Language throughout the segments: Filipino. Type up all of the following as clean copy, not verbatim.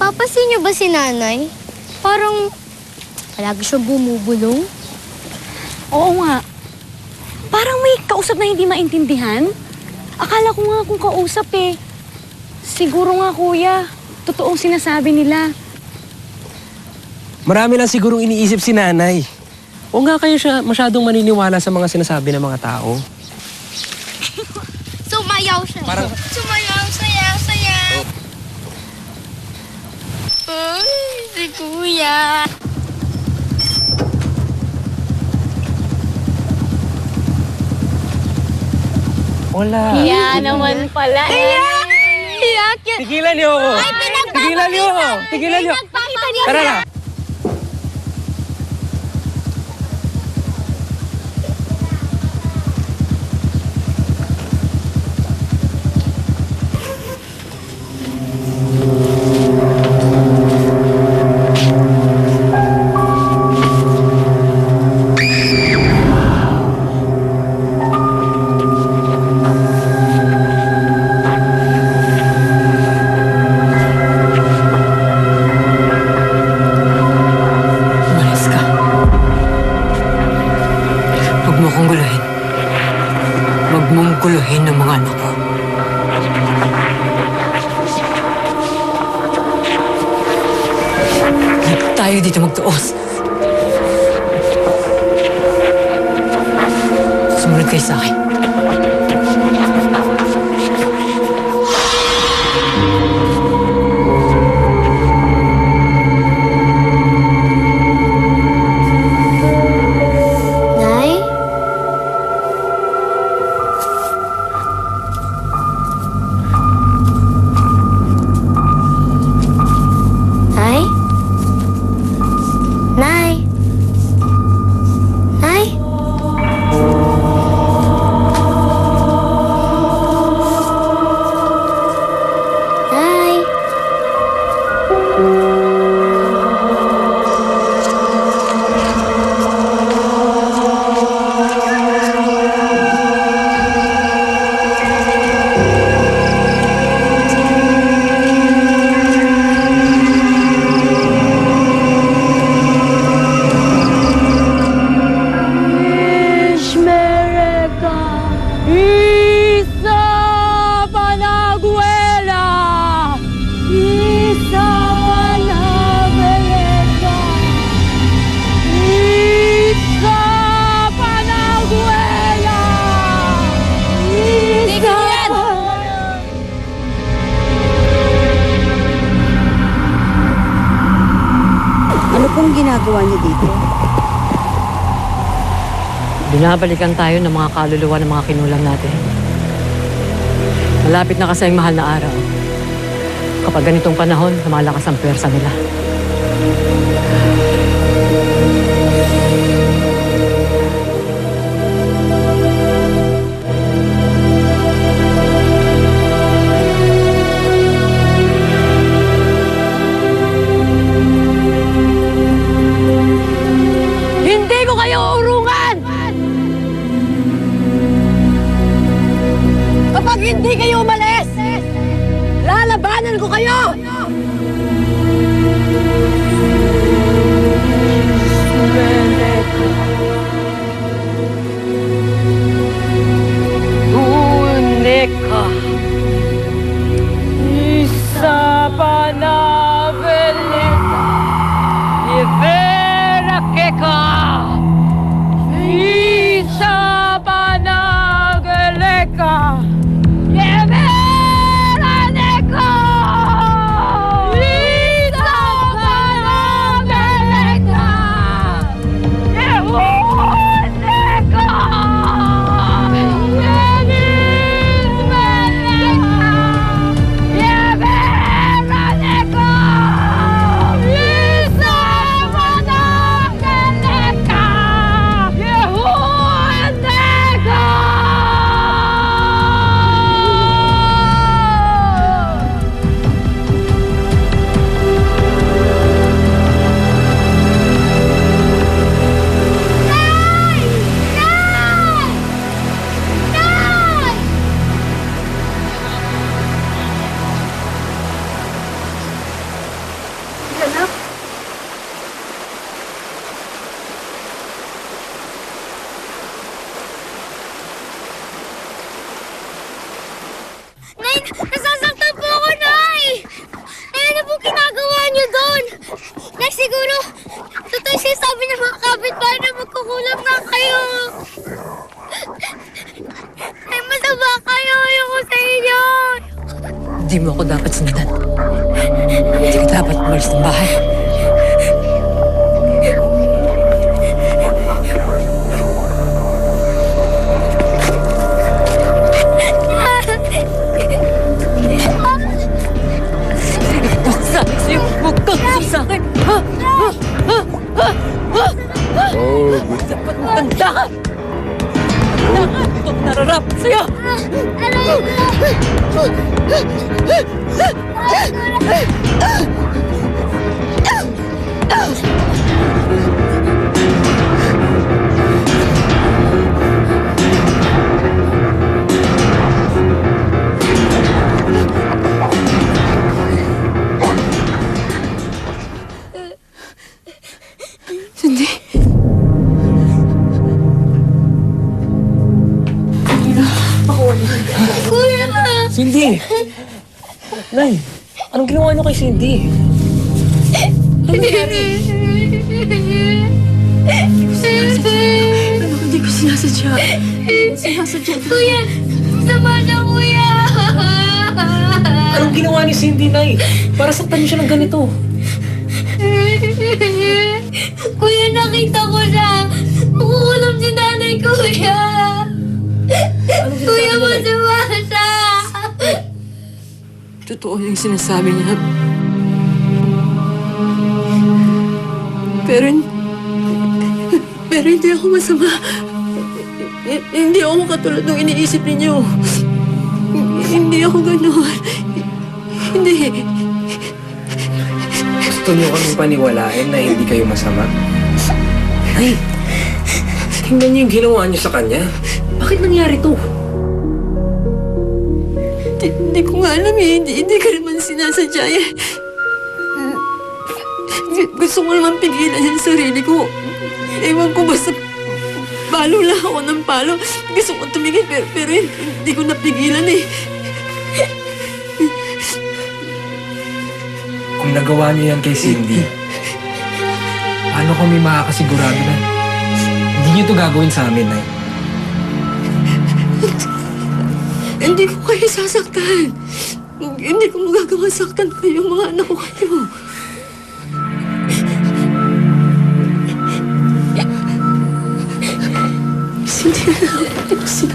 Napapansin niyo ba si nanay? Parang palagi siya bumubulong. Oo nga. Parang may kausap na hindi maintindihan. Akala ko nga kung kausap eh. Siguro nga kuya, totoong sinasabi nila. Marami lang sigurong iniisip si nanay. O nga kaya siya masyadong maniniwala sa mga sinasabi ng mga tao. Sumayaw siya. Parang... Sumayaw, sayaw, sayaw. Ay, si kuya. Wala. Kaya naman pala eh. Iyak yan. Tigilan niyo ako. Ay, Tigilan niyo ako. Tigilan niyo. Tara na. Umalis ka. Huwag mo akong guluhin. Huwag mong guluhin ang mga anak ko. Huwag tayo dito magtuos. Sumunod kayo sa akin. Nay? Nay? Nay? Nay? Nay? Isa Panaguela! Isa Panaguela! Isa Panaguela! Isa Ano pong ginagawa niyo dito? Binabalikan tayo ng mga kaluluwa ng mga kinulang natin. Malapit na kasi ang mahal na araw. Kapag ganitong panahon, lumalakas ang pwersa nila. Hindi ko kayo urungan! Kapag hindi kayo umalis, lalabanan ko kayo! anak. Nay, nasasaktan po ako, Nay! Nay, ano po ginagawa niyo doon? Nay, siguro, totoo siya sabi ng mga kapitbahay na magkukulam na kayo. Nay, masama kayo. Ayoko sa inyo. Hindi mo ako dapat sundan. Hindi ka dapat umalis ng bahay. Sabi sa'yo, huwag kang sasakit! Ha? Dapat magtanda ka! Magtanda ka! Ito ang nararapat sa'yo! Cindy? Kuya! Cindy! Nay, anong ginawa niyo kay Cindy? Hindi ko sinasadya. Kuya! Sama na, kuya! Anong ginawa ni Cindy, Nay? Para saktan niyo siya ng ganito. Kuya, nakita ko na! Nakukulam si nanay, kuya! Kuya, masama siya! Totoo yung sinasabi niya. Pero hindi ako masama. Hindi ako katulad ng iniisip ninyo. Hindi ako gano'n. Hindi. Gusto niyo kami paniwalain na hindi kayo masama? Nay, tingnan niyo yung ginawa niyo sa kanya. Bakit nangyari to? Hindi ko nga alam eh. Hindi ka naman sinasadya eh. Gusto ko naman pigilan yung sarili ko. Ewan ko basta palo lang ako ng palo. Gusto ko tumigil pero hindi ko napigilan eh. Kung nagawa niyo yan kay Cindy, paano kami makakasigurado na hindi niyo to gagawin sa amin, Nay? Hindi ko kayo sasaktan. Hindi ko magagawa saktan kayo, mga anak ko kayo.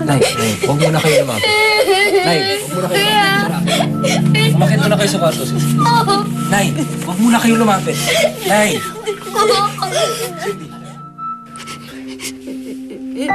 Nay, huwag muna kayo lumapit. Nay, huwag muna kayo lumapit. Umakit muna kayo sa kwarto, sis. Nay, huwag muna kayo lumapit. Nay! Eh,